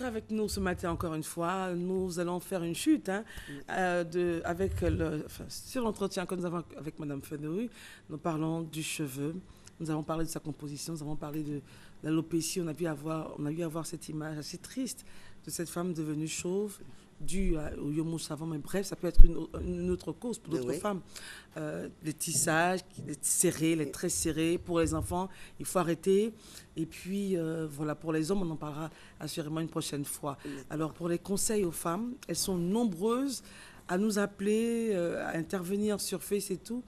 avec nous ce matin encore une fois. Nous allons faire une chute sur l'entretien que nous avons avec Mme Fenoru. Nous parlons du cheveu, nous avons parlé de sa composition, nous avons parlé de l'alopécie. On a vu avoir cette image assez triste de cette femme devenue chauve due au yomo savant, mais bref, ça peut être une autre cause pour d'autres femmes. Les tissages, les serrés, les traits serrés. Pour les enfants, il faut arrêter. Et puis, voilà, pour les hommes, on en parlera assurément une prochaine fois. Alors, pour les conseils aux femmes, elles sont nombreuses à nous appeler, à intervenir sur Face et tout.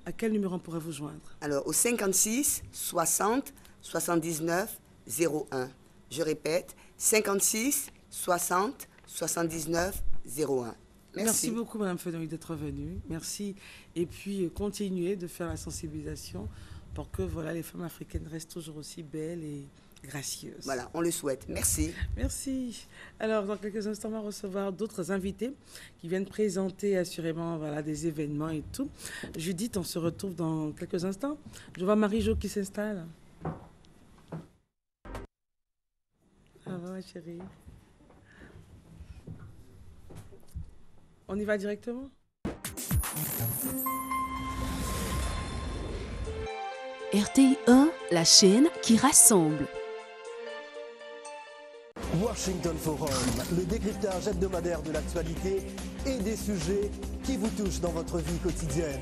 À quel numéro on pourrait vous joindre? Alors, au 56 60 79 01. Je répète, 56 60 79 01. Merci beaucoup, Mme Fenoru, d'être venue. Merci. Et puis, continuez de faire la sensibilisation pour que les femmes africaines restent toujours aussi belles et gracieuses. Voilà, on le souhaite. Merci. Merci. Alors, dans quelques instants, on va recevoir d'autres invités qui viennent présenter assurément des événements et tout. Judith, on se retrouve dans quelques instants. Je vois Marie-Jo qui s'installe. Ah, ma chérie. On y va directement? RTI 1, la chaîne qui rassemble. Washington Forum, le décryptage hebdomadaire de l'actualité et des sujets qui vous touchent dans votre vie quotidienne.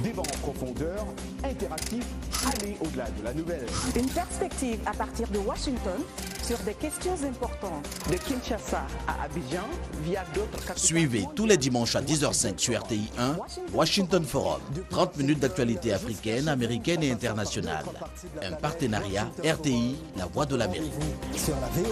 Débat en profondeur, interactif, aller au-delà de la nouvelle. Une perspective à partir de Washington sur des questions importantes. De Kinshasa à Abidjan, via d'autres capitales. Suivez tous les dimanches à 10h05 sur RTI 1, Washington Forum. 30 minutes d'actualité africaine, américaine et internationale. Un partenariat RTI, la voix de l'Amérique. Sur la VOA.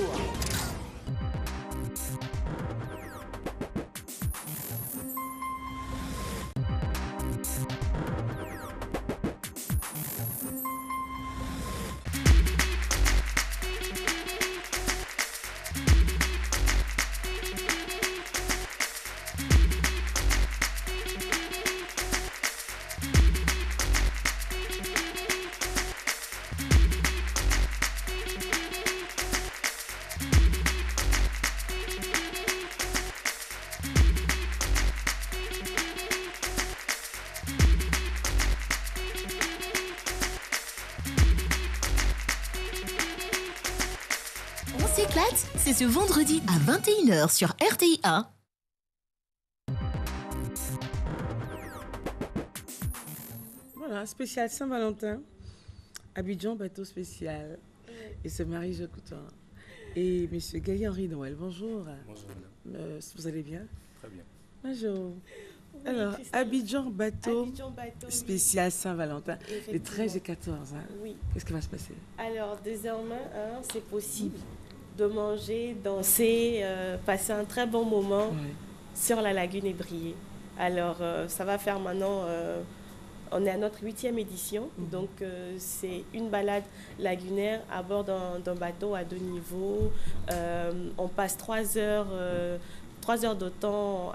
C'est ce vendredi à 21h sur RTI 1. Voilà, spécial Saint-Valentin. Abidjan, bateau spécial. Et c'est Marie-Jo Coutan. Et M. Gaillet-Henri Noël, bonjour. Bonjour, madame. Vous allez bien? Très bien. Bonjour. Oui, alors, Abidjan, bateau spécial oui. Saint-Valentin, les 13 et 14. Oui. Qu'est-ce qui va se passer? Alors, désormais, c'est possible de manger, danser, passer un très bon moment sur la lagune Ébrié. Alors, ça va faire maintenant, on est à notre 8e édition, donc c'est une balade lagunaire à bord d'un bateau à 2 niveaux. On passe 3 heures de temps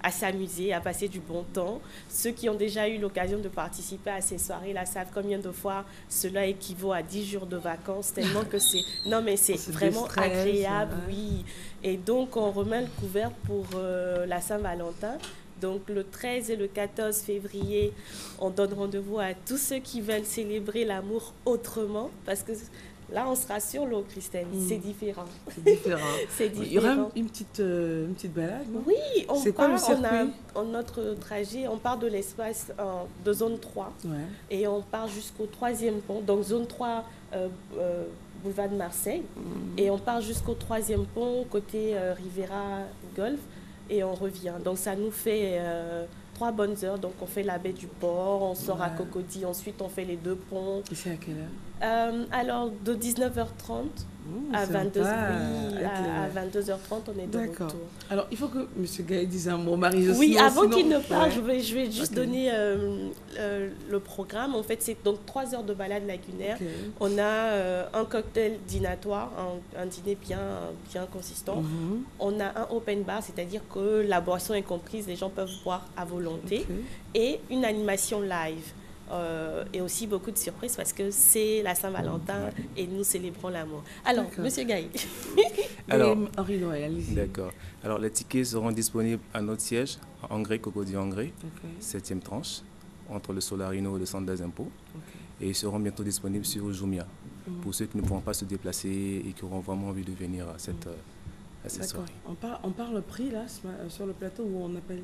à s'amuser, à passer du bon temps. Ceux qui ont déjà eu l'occasion de participer à ces soirées-là savent combien de fois cela équivaut à 10 jours de vacances, tellement que c'est... Non, mais c'est vraiment agréable, oui. Et donc, on remet le couvert pour la Saint-Valentin. Donc, le 13 et le 14 février, on donne rendez-vous à tous ceux qui veulent célébrer l'amour autrement, parce que là, on sera sur l'eau, Christelle. C'est différent. C'est différent. C'est différent. Il y aura une petite balade, non? Oui, c'est quoi le circuit? Notre trajet, on part de l'espace de zone 3 et on part jusqu'au 3e pont. Donc, zone 3, boulevard de Marseille. Et on part jusqu'au 3e pont, côté Rivera Golf. Et on revient. Donc, ça nous fait 3 bonnes heures. Donc, on fait la baie du port, on sort à Cocody. Ensuite, on fait les 2 ponts. Et c'est à quelle heure? Alors, de 19h30 à 22h30, on est de retour. Alors, il faut que M. Gaël dise un mot, Marie. Oui, avant qu'il ne parle, je vais juste donner le programme. En fait, c'est donc 3 heures de balade lagunaire. On a un cocktail dînatoire, un dîner bien consistant. On a un open bar, c'est-à-dire que la boisson est comprise, les gens peuvent boire à volonté. Et une animation live. et aussi beaucoup de surprises parce que c'est la Saint-Valentin et nous célébrons l'amour. Alors, Monsieur Gaï. Alors, Henri Noël, allez-y. D'accord. Alors, les tickets seront disponibles à notre siège, à Angré, Cocody Angré, 7e tranche, entre le Solarino et le centre des impôts. Et ils seront bientôt disponibles sur Jumia, pour ceux qui ne pourront pas se déplacer et qui auront vraiment envie de venir à cette soirée. On parle prix, là, sur le plateau, où on appelle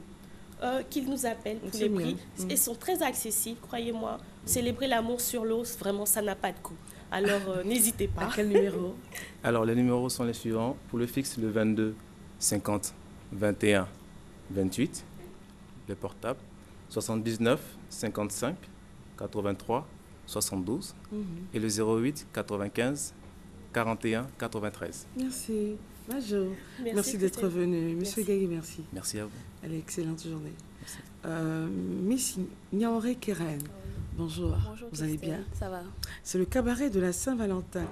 qu'ils nous appellent pour les prix. Ils sont très accessibles, croyez-moi. Célébrer l'amour sur l'eau, vraiment, ça n'a pas de coût. Alors, n'hésitez pas. À quel numéro? Alors, les numéros sont les suivants. Pour le fixe, le 22 50 21 28. Le portable, 79 55 83 72. Et le 08 95 41 93. Merci. Major, merci d'être venu. Monsieur Gaï, merci. Merci à vous. Allez, excellente journée. Miss Nyaoré Keren, bonjour. Bonjour, vous allez bien? Ça va. C'est le cabaret de la Saint-Valentin.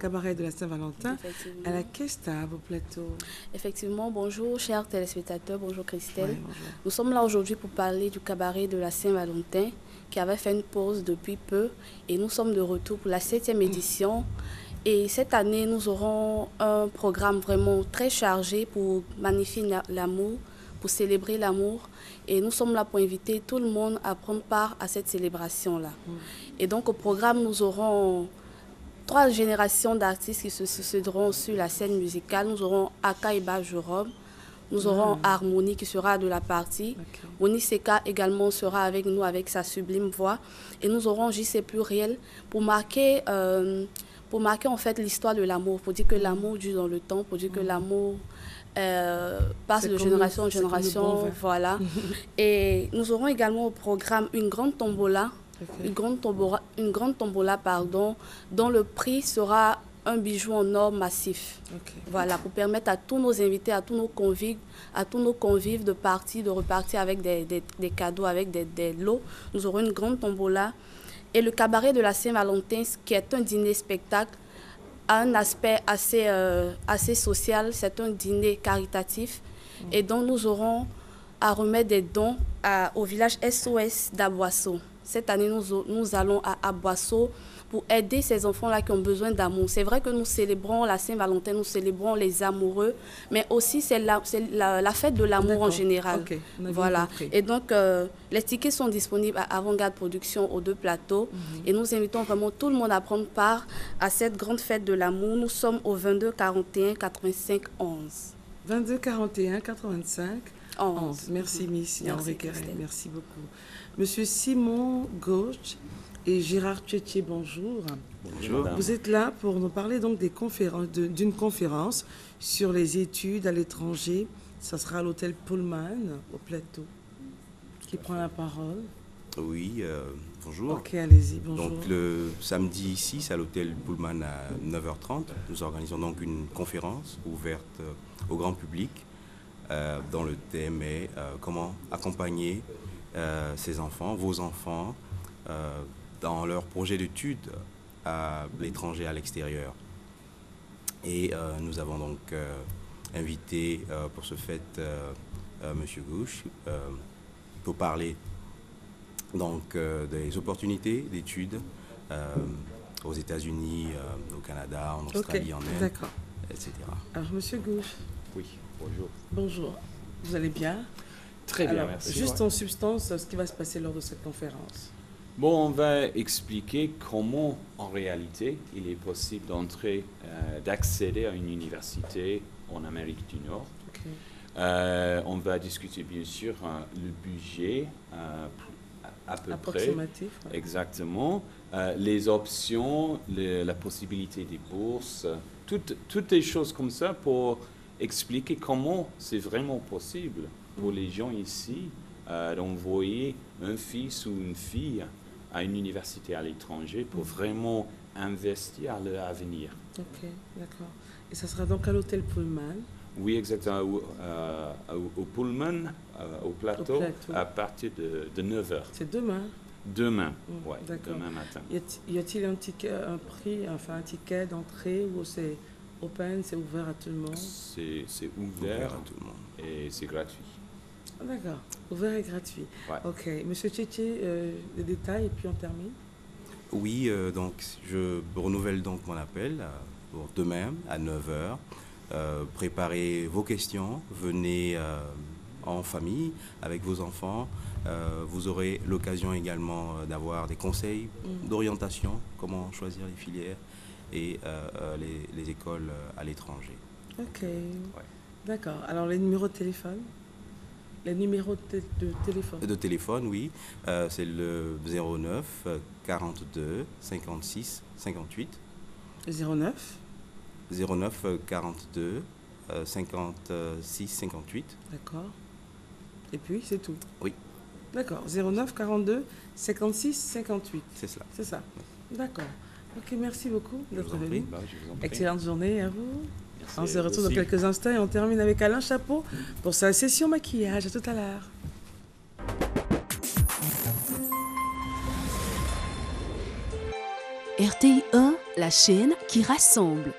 À la Kesta, au plateau. Effectivement, bonjour chers téléspectateurs, bonjour Christelle. Ouais, bonjour. Nous sommes là aujourd'hui pour parler du cabaret de la Saint-Valentin qui avait fait une pause depuis peu et nous sommes de retour pour la 7e édition. Et cette année, nous aurons un programme vraiment très chargé pour magnifier l'amour, pour célébrer l'amour. Et nous sommes là pour inviter tout le monde à prendre part à cette célébration-là. Et donc au programme, nous aurons 3 générations d'artistes qui se succéderont sur la scène musicale. Nous aurons Akaiba Jorob, nous aurons Harmonie qui sera de la partie. Moni Seka également sera avec nous avec sa sublime voix. Et nous aurons JC Pluriel pour marquer en fait l'histoire de l'amour, pour dire que l'amour dure dans le temps, pour dire que l'amour passe de génération en génération, voilà. Et nous aurons également au programme une grande tombola, une grande tombola, dont le prix sera un bijou en or massif. Voilà, pour permettre à tous nos invités, à tous nos convives de repartir avec des cadeaux, avec des lots. Nous aurons une grande tombola. Et le cabaret de la Saint-Valentin, qui est un dîner-spectacle, a un aspect assez social. C'est un dîner caritatif. Et donc, nous aurons à remettre des dons au village SOS d'Aboisseau. Cette année, nous allons à Aboisseau pour aider ces enfants-là qui ont besoin d'amour. C'est vrai que nous célébrons la Saint-Valentin, nous célébrons les amoureux, mais aussi c'est la fête de l'amour en général. Voilà. Et donc, les tickets sont disponibles à Avant-Garde Production aux 2 plateaux. Et nous invitons vraiment tout le monde à prendre part à cette grande fête de l'amour. Nous sommes au 22 41 85 11. 22 41 85 11. Merci, Miss Henri Keren. Merci beaucoup. Monsieur Simon Gauche et Gérard Tchétché, bonjour. Bonjour. Vous êtes là pour nous parler donc d'une conférence sur les études à l'étranger. Ça sera à l'hôtel Pullman, au plateau. Qui prend la parole? Oui, bonjour. Ok, allez-y, bonjour. Donc le samedi 6 à l'hôtel Pullman à 9h30, nous organisons donc une conférence ouverte au grand public dont le thème est comment accompagner ces enfants, vos enfants, dans leur projet d'études à l'étranger, à l'extérieur. Et nous avons donc invité pour ce fait Monsieur Gouche pour parler donc des opportunités d'études aux États-Unis, au Canada, en Australie, en Inde, etc. Alors Monsieur Gouche. Oui, bonjour. Bonjour. Vous allez bien? Très bien, merci. Juste en substance, ce qui va se passer lors de cette conférence. Bon, on va expliquer comment, en réalité, il est possible d'accéder à une université en Amérique du Nord. On va discuter, bien sûr, le budget à peu approximatif, près. Exactement. Les options, la possibilité des bourses, toutes des choses comme ça pour expliquer comment c'est vraiment possible pour les gens ici d'envoyer un fils ou une fille à une université à l'étranger pour vraiment investir à leur avenir. Ok, d'accord. Et ça sera donc à l'hôtel Pullman? Oui, exactement. Au Pullman, au plateau, à partir de 9h. C'est demain? Demain, oui, demain matin. Y a-t-il un prix, enfin un ticket d'entrée ou c'est open, c'est ouvert à tout le monde? C'est ouvert à tout le monde et c'est gratuit. D'accord, ouvert et gratuit. Ouais. Ok, Monsieur Tchétché, les détails et puis on termine. Oui, donc je renouvelle donc mon appel pour demain à 9 h. Préparez vos questions, venez en famille avec vos enfants. Vous aurez l'occasion également d'avoir des conseils d'orientation, comment choisir les filières et les écoles à l'étranger. Ok, d'accord. Alors les numéros de téléphone? Les numéros de téléphone? De téléphone, oui. C'est le 09 42 56 58. 09 09 42 56 58. D'accord. Et puis, c'est tout? Oui. D'accord. 09 42 56 58. C'est cela. C'est ça. D'accord. Ok, merci beaucoup d'être venu. Bah, je vous en prie. Excellente journée à vous. Merci, On se retrouve dans aussi. quelques instants et on termine avec Alain Chapeau pour sa session maquillage. À tout à l'heure. RTI 1, la chaîne qui rassemble.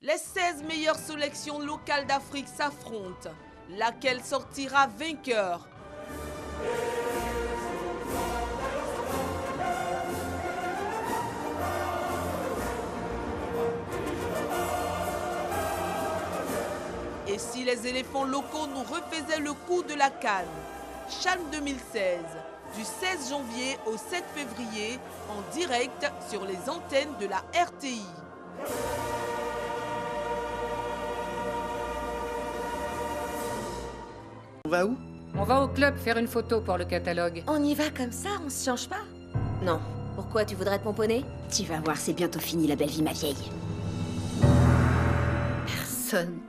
Les 16 meilleures sélections locales d'Afrique s'affrontent. Laquelle sortira vainqueur? Et si les éléphants locaux nous refaisaient le coup de la CAN? CHAN 2016, du 16 janvier au 7 février, en direct sur les antennes de la RTI. On va où? On va au club faire une photo pour le catalogue. On y va comme ça, on se change pas? Non. Pourquoi tu voudrais te pomponner? Tu vas voir, c'est bientôt fini la belle vie, ma vieille. Personne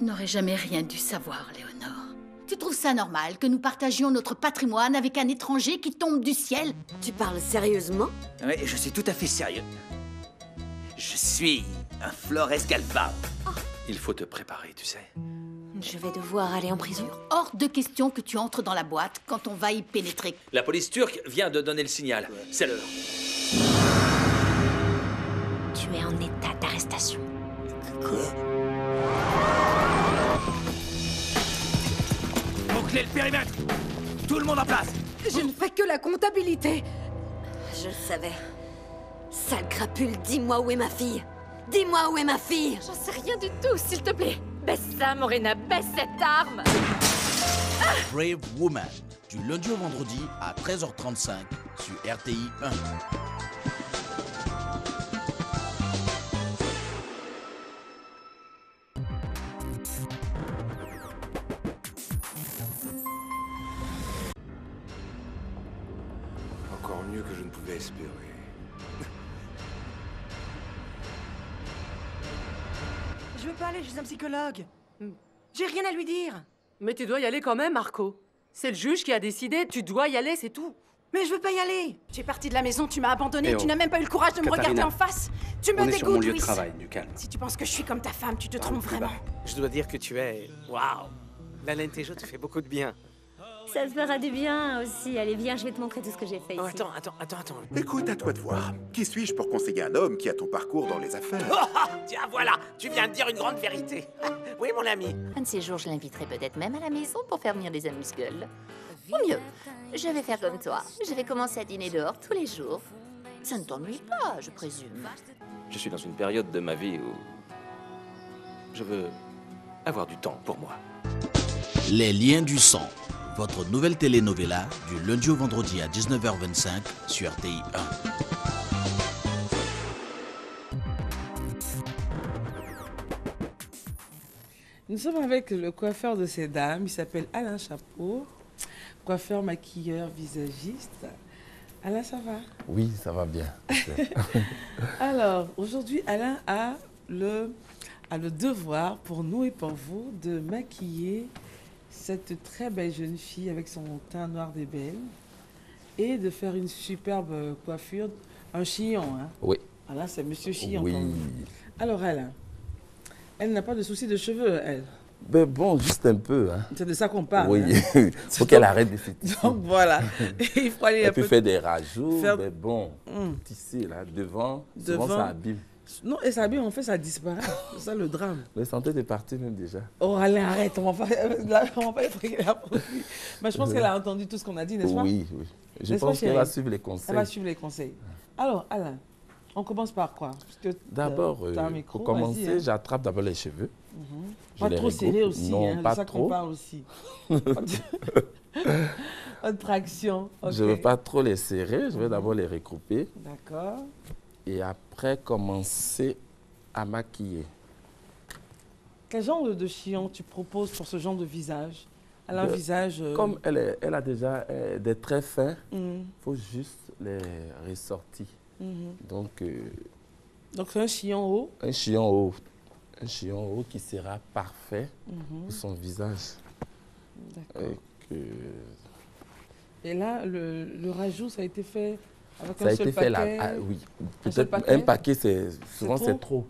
n'aurait jamais rien dû savoir, Léonore. Tu trouves ça normal que nous partagions notre patrimoine avec un étranger qui tombe du ciel? Tu parles sérieusement? Oui, je suis tout à fait sérieux. Je suis un Flores Galvao. Il faut te préparer, tu sais. Je vais devoir aller en prison. Hors de question que tu entres dans la boîte quand on va y pénétrer. La police turque vient de donner le signal. C'est l'heure. Tu es en état d'arrestation. Bouclez le périmètre. Tout le monde en place. Je ne fais que la comptabilité. Je le savais. Sale crapule, dis-moi où est ma fille. Dis-moi où est ma fille. J'en sais rien du tout, s'il te plaît. Baisse ça, Morena, baisse cette arme. Brave Woman, du lundi au vendredi à 13h35 sur RTI 1. Encore mieux que je ne pouvais espérer. Je veux pas aller chez un psychologue. J'ai rien à lui dire. Mais tu dois y aller quand même, Marco. C'est le juge qui a décidé, tu dois y aller, c'est tout. Mais je veux pas y aller. Tu es parti de la maison, tu m'as abandonné, Eh tu oh. n'as même pas eu le courage de me regarder en face. Tu me On est sur mon dégoûtes, lieu de Louis. travail, du calme. Si tu penses que je suis comme ta femme, tu te trompes vraiment. Je dois dire que tu es... Waouh! La lentejo te fait beaucoup de bien. Ça te fera du bien aussi. Allez, viens, je vais te montrer tout ce que j'ai fait ici. Attends. Écoute, à toi de voir. Qui suis-je pour conseiller un homme qui a ton parcours dans les affaires? Tiens, voilà! Tu viens de dire une grande vérité. Oui, mon ami. Un de ces jours, je l'inviterai peut-être même à la maison pour faire venir des amuse-gueules. Ou mieux, je vais faire comme toi. Je vais commencer à dîner dehors tous les jours. Ça ne t'ennuie pas, je présume. Je suis dans une période de ma vie où... je veux avoir du temps pour moi. Les liens du sang, votre nouvelle telenovela du lundi au vendredi à 19h25 sur RTI 1. Nous sommes avec le coiffeur de ces dames. Il s'appelle Alain Chapeau, coiffeur, maquilleur, visagiste. Alain, ça va? Oui, ça va bien. Alors, aujourd'hui, Alain a le devoir pour nous et pour vous de maquiller cette très belle jeune fille avec son teint noir d'ébène et de faire une superbe coiffure, un chignon. Hein? Oui. Alain, c'est Monsieur Chignon. Oui. Alors, Alain, elle n'a pas de souci de cheveux, elle. Ben bon, juste un peu. Hein. C'est de ça qu'on parle. Oui, il hein. Faut qu'elle arrête de se tisser. Donc voilà, il faut aller un peu... faire des rajouts, faire... mais bon, tisser là, devant, souvent ça abîme. Non, et ça bien, en fait, ça disparaît. C'est ça le drame. Le santé est parti même déjà. Oh, allez, arrête, on va pas effrayer la produit. Mais je pense qu'elle a entendu tout ce qu'on a dit, n'est-ce pas? Oui, oui. Je pense qu'elle va suivre les conseils. Elle va suivre les conseils. Alors, Alain, on commence par quoi? D'abord, pour commencer, j'attrape d'abord les cheveux. Pas trop serré aussi, non, hein, pas c'est ça trop. qu'on parle aussi. Pas de traction. Okay. Je ne veux pas trop les serrer, je vais d'abord les regrouper. D'accord. Et après, commencer à maquiller. Quel genre de chignon tu proposes pour ce genre de visage? Elle a un visage... Comme elle a déjà des traits fins, il faut juste les ressortir. Donc c'est un chignon haut? Un chignon haut. Un chignon haut qui sera parfait pour son visage. D'accord. Et là, le rajout, ça a été fait avec ça un seul paquet? Ça a été fait là, oui. Peut-être un paquet, souvent c'est trop.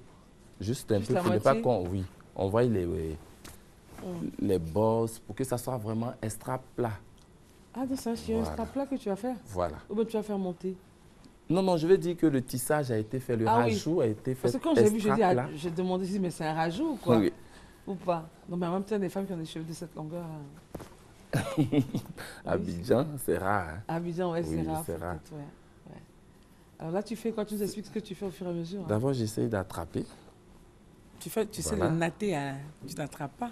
Juste un peu, pour ne pas qu'on... Oui, on voit les bosses pour que ça soit vraiment extra plat. Ah, donc c'est un chignon extra plat que tu vas faire? Voilà. Ou bien tu vas faire monter? Non, je veux dire que le tissage a été fait, le rajout a été fait. Parce que quand j'ai vu, j'ai demandé si mais c'est un rajout ou quoi? Oui. Ou pas? Non, mais en même temps, des femmes qui ont des cheveux de cette longueur. Abidjan, c'est rare. Hein? Abidjan, ouais, c'est rare. C'est rare. Ouais. Alors là, tu fais quoi? Tu nous expliques ce que tu fais au fur et à mesure. D'abord, j'essaye d'attraper. Tu sais le natter, hein? Tu n'attrapes pas?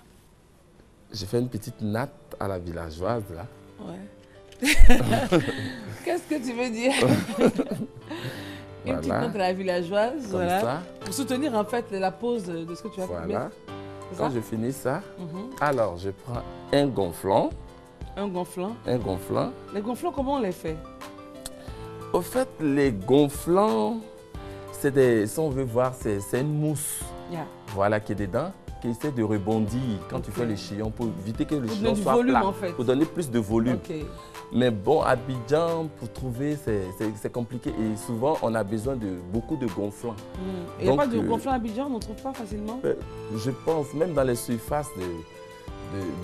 J'ai fait une petite natte à la villageoise, là. Ouais. Qu'est-ce que tu veux dire? Une petite natte à la villageoise, comme voilà. Ça. Pour soutenir, en fait, la pose de ce que tu vas faire. Voilà. Quand je finis ça, alors je prends un gonflant. Un gonflant? Un gonflant. Les gonflants, comment on les fait? Au fait, les gonflants, si on veut voir, c'est une mousse. Voilà, qui est dedans, qui essaie de rebondir quand tu fais le chignon pour éviter que le chignon soit plat. En fait. Pour donner plus de volume. Mais bon, à Abidjan, pour trouver, c'est compliqué. Et souvent, on a besoin de beaucoup de gonflants. Il n'y a pas de gonflants à Abidjan, on ne trouve pas facilement? Je pense, même dans les surfaces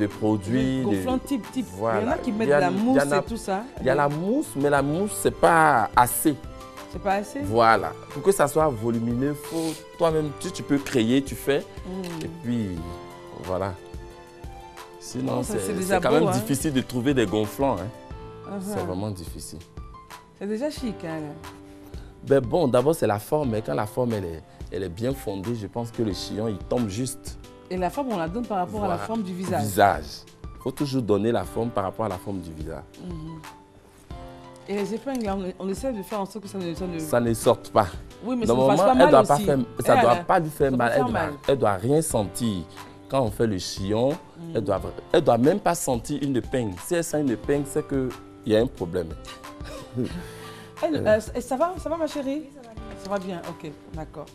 de produits. Les gonflants type. Voilà. Il y en a qui mettent de la mousse et tout ça. Il y a la mousse, mais la mousse, ce n'est pas assez. C'est pas assez? Voilà. Pour que ça soit volumineux, toi-même, tu peux créer, tu fais. Et puis, voilà. Sinon, c'est quand même difficile de trouver des gonflants. Hein. C'est vraiment difficile. C'est déjà chic, hein? Ben bon, d'abord, c'est la forme. Mais quand la forme, elle est bien fondée, je pense que le chignon, il tombe juste. Et la forme, on la donne par rapport à la forme du visage? Il faut toujours donner la forme par rapport à la forme du visage. Et les épingles, on essaie de faire en sorte que ça ne sorte pas. Oui, mais ça ne fasse pas mal aussi. Ça ne doit pas lui faire mal. Elle ne doit rien sentir. Quand on fait le chignon, elle ne doit même pas sentir une épingle. Si elle sent une épingle, c'est qu'il y a un problème. Ça va ma chérie? Ça va bien, ok, d'accord.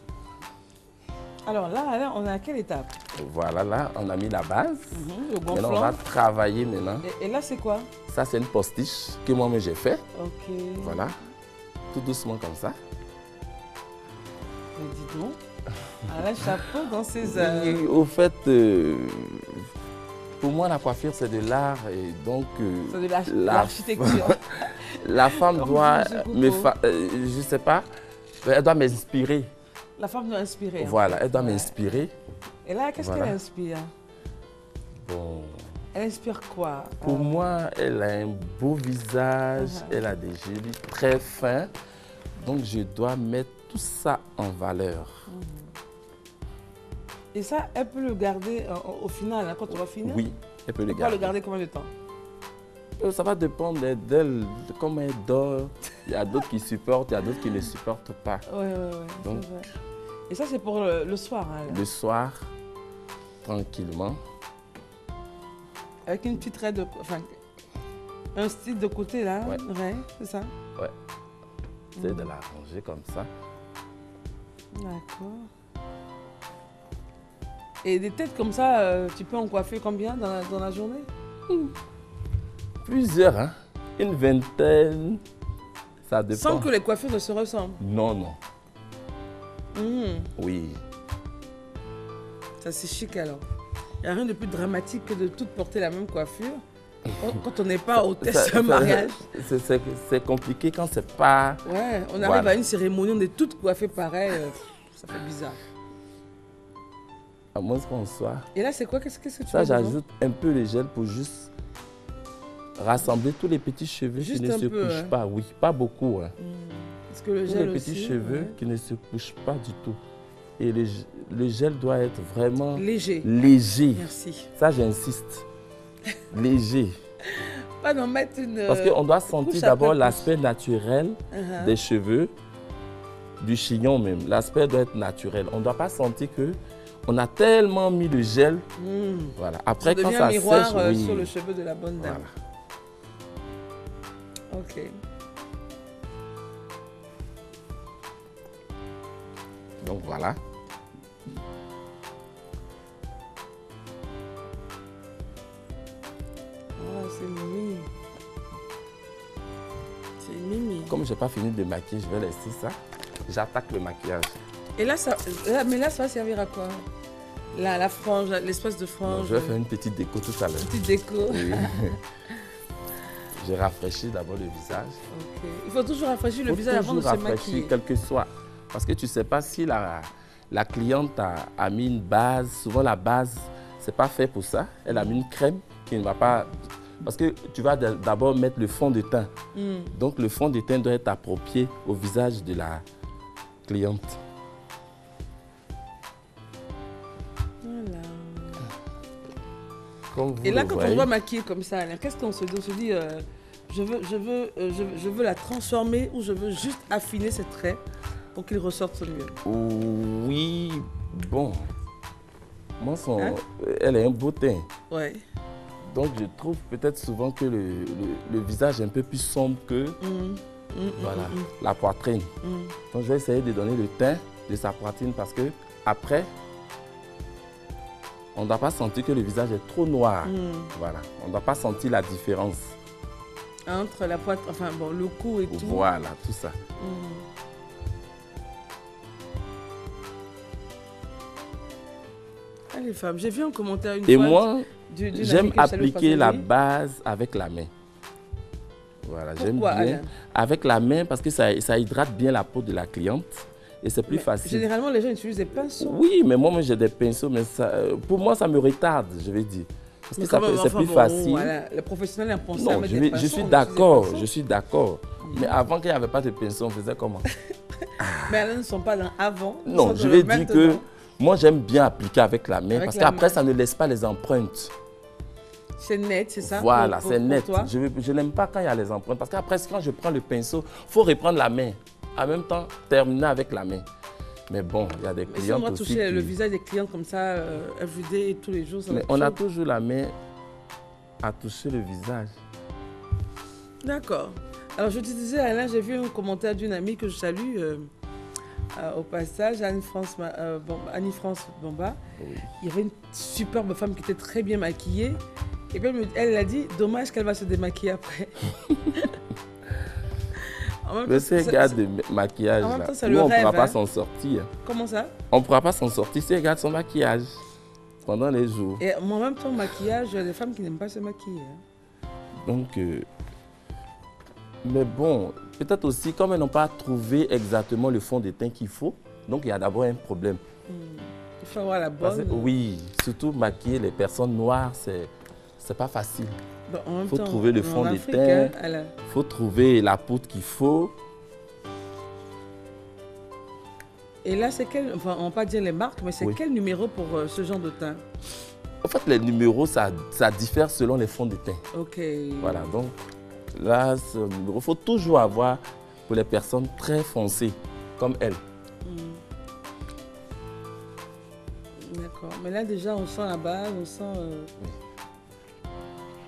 Alors là, on est à quelle étape? Voilà, là, on a mis la base. Le gonflant. Maintenant, on va travailler maintenant. Et là, c'est quoi? Ça, c'est une postiche que moi-même j'ai fait. Ok. Voilà, tout doucement comme ça. Mais dis donc, un chapeau dans ses heures. Au fait, pour moi, la coiffure, c'est de l'art. Et donc, c'est de l'architecture. La femme doit, je ne sais pas, elle doit m'inspirer. La femme doit inspirer. Voilà, elle doit m'inspirer. Et là, qu'est-ce qu'elle inspire? Bon. Elle inspire quoi? Pour moi, elle a un beau visage, elle a des cheveux très fins. Donc, je dois mettre tout ça en valeur. Et ça, elle peut le garder au final, hein, quand on va finir? Oui, elle peut le garder. Elle peut le garder combien de temps? Ça va dépendre d'elle, de comment elle dort. Il y a d'autres qui supportent, il y a d'autres qui ne supportent pas. Oui. Donc, et ça, c'est pour le soir? Hein, le soir, tranquillement. Avec une petite raie de... Enfin, un style de côté, là, raie, c'est ça? Oui. C'est de l'arranger comme ça. D'accord. Et des têtes comme ça, tu peux en coiffer combien dans la journée? Plusieurs, hein. Une vingtaine, ça dépend. Sans que les coiffures ne se ressemblent? Non. Oui. Ça, c'est chic alors. Il n'y a rien de plus dramatique que de toutes porter la même coiffure quand on n'est pas hôtesse d'un mariage. C'est compliqué quand c'est pas... Ouais, on arrive à une cérémonie, on est toutes coiffées pareil. Ça fait bizarre. À moins qu'on soit... Et là, c'est quoi? Qu'est-ce que tu Ça, mets dedans? j'ajoute un peu de gel pour juste rassembler tous les petits cheveux Juste qui ne un se peu, couchent hein. pas. Oui, pas beaucoup. Hein. Parce que le Tous gel les petits aussi, cheveux ouais. qui ne se couchent pas du tout. Et le gel doit être vraiment léger. Léger. Merci. Ça, j'insiste. Léger. Pas d'en mettre une... Parce qu'on doit couche sentir après d'abord couche. l'aspect naturel des cheveux, du chignon même. L'aspect doit être naturel. On ne doit pas sentir que on a tellement mis le gel. Voilà. Après, ça quand devient ça un miroir sèche, oui. sur le cheveu de la bonne dame. Voilà. Ok. Donc voilà. Ah, c'est mimi. C'est mimi. Comme je n'ai pas fini de maquiller, je vais laisser ça. J'attaque le maquillage. Et là, ça va servir à quoi? La frange, l'espèce de frange. Donc, je vais faire une petite déco tout à l'heure. Petite déco. Oui. J'ai rafraîchi d'abord le visage. Ok. Il faut toujours rafraîchir le visage avant de se maquiller. Quel que soit. Parce que tu ne sais pas si la cliente a mis une base. Souvent, la base, ce n'est pas fait pour ça. Elle a mis une crème qui ne va pas... Parce que tu vas d'abord mettre le fond de teint. Donc, le fond de teint doit être approprié au visage de la cliente. Voilà. Comme vous Et là, le quand voyez, on doit maquiller comme ça, qu'est-ce qu'on se dit? On se dit, je veux la transformer ou je veux juste affiner ses traits pour qu'ils ressortent mieux. Oui, bon. Moi, elle a un beau teint. Ouais. Donc, je trouve peut-être souvent que le visage est un peu plus sombre que la poitrine. Donc, je vais essayer de donner le teint de sa poitrine parce que après, on ne doit pas sentir que le visage est trop noir. Voilà. On ne doit pas sentir la différence. Entre la poitrine, enfin bon, le cou et tout. Voilà, tout ça. Ah, les femmes, j'ai vu un commentaire une Et fois. moi, d'une j'aime amie que je salue au appliquer la passage. base avec la main. Voilà, j'aime Pourquoi, bien Alain? avec la main parce que ça hydrate bien la peau de la cliente et c'est plus facile. Généralement, les gens utilisent des pinceaux. Oui, mais moi j'ai des pinceaux, mais ça, pour moi ça me retarde, je vais dire. Parce Mais que quand même, c'est plus bon, facile. Voilà, le professionnel a pensé à Non, mettre des pinceaux. je suis on d'accord, utilise des je suis d'accord. Mais avant qu'il n'y avait pas de pinceau, on faisait comment? Mais elles ne sont pas dans avant. Non, je vais dire que moi j'aime bien appliquer avec la main Avec parce la qu'après main. ça ne laisse pas les empreintes. C'est net, c'est ça? Voilà, pour c'est net. toi? Je n'aime pas quand il y a les empreintes parce qu'après, quand je prends le pinceau, il faut reprendre la main. En même temps, terminer avec la main. Mais bon, il y a des Mais si on clientes doit aussi toucher le qui... visage des clients comme ça, everyday, tous les jours, ça Mais va on a toucher. toujours la main à toucher le visage. D'accord. Alors, je te disais, Alain, j'ai vu un commentaire d'une amie que je salue au passage, Annie-France Bomba. Oui. Il y avait une superbe femme qui était très bien maquillée. Et puis elle a dit, dommage qu'elle va se démaquiller après. En même Mais temps, ces gars de maquillage, en même là, temps, c'est nous, le on ne rêve, pourra pas hein. s'en sortir. Comment ça? On ne pourra pas s'en sortir si regarde son maquillage pendant les jours. Et en même temps, maquillage, il y a des femmes qui n'aiment pas se maquiller. Hein. Donc, mais bon, peut-être aussi, comme elles n'ont pas trouvé exactement le fond de teint qu'il faut, donc il y a d'abord un problème. Il faut avoir la Parce bonne. que, oui, surtout maquiller les personnes noires, c'est pas facile. Bon, en même Il faut temps, trouver le en fond de Afrique, teint, hein, Alain. il faut trouver la poudre qu'il faut. Et là, c'est quel, enfin, on ne va pas dire les marques, mais c'est Oui. quel numéro pour ce genre de teint? En fait, les numéros, ça diffère selon les fonds de teint. Ok. Voilà, donc là, ce numéro, il faut toujours avoir pour les personnes très foncées, comme elle. D'accord. Mais là, déjà, on sent la base, on sent...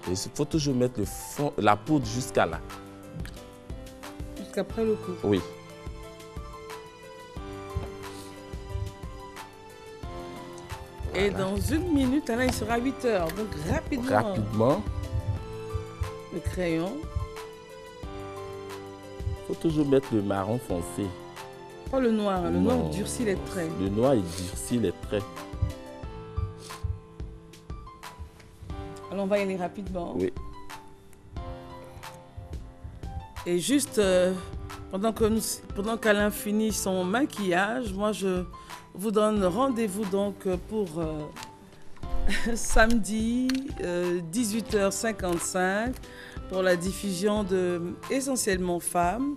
Et il faut toujours mettre le fond, la poudre jusqu'à là. Jusqu'après le coup. Oui. Et dans une minute, Alain, il sera 8 h. Donc rapidement, Rapidement, le crayon. il faut toujours mettre le marron foncé. Pas le noir. Le Non. noir durcit les traits. Le noir, il durcit les traits. Alors on va y aller rapidement. Oui. Et juste Pendant qu'Alain finit son maquillage, moi je vous donne rendez-vous donc pour samedi 18h55 pour la diffusion de Essentiellement Femmes.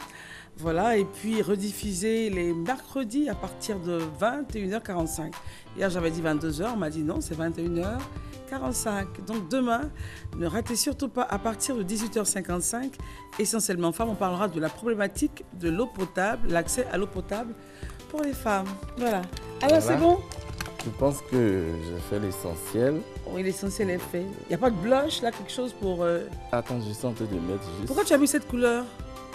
Voilà, et puis rediffuser les mercredis à partir de 21h45. Hier j'avais dit 22h, on m'a dit non, c'est 21h45. Donc demain, ne ratez surtout pas à partir de 18h55, Essentiellement Femmes, on parlera de la problématique de l'eau potable, l'accès à l'eau potable pour les femmes. Voilà. Alors c'est bon? Je pense que j'ai fait l'essentiel. Oui, l'essentiel est fait. Il n'y a pas de blush là, quelque chose pour... Attends, je suis en train de mettre juste... Pourquoi tu as mis cette couleur?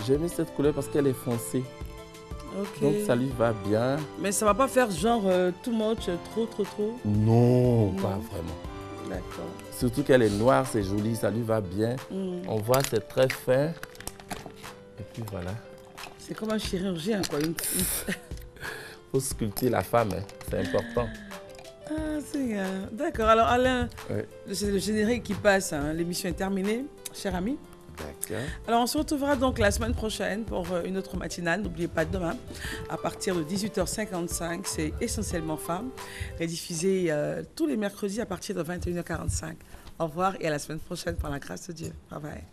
J'ai mis cette couleur parce qu'elle est foncée. Ok. Donc ça lui va bien. Mais ça va pas faire genre too much, trop? Non, pas vraiment. D'accord. Surtout qu'elle est noire, c'est joli, ça lui va bien. On voit, c'est très fin. Et puis voilà. C'est comme un chirurgien, quoi. Faut sculpter la femme, hein. C'est important. Ah, c'est d'accord. Alors Alain, ouais. C'est le générique qui passe, hein. L'émission est terminée, cher ami. D'accord. Alors on se retrouvera donc la semaine prochaine pour une autre matinale. N'oubliez pas demain, à partir de 18h55, c'est Essentiellement Femmes, rediffusé tous les mercredis à partir de 21h45. Au revoir et à la semaine prochaine par la grâce de Dieu. Bye bye.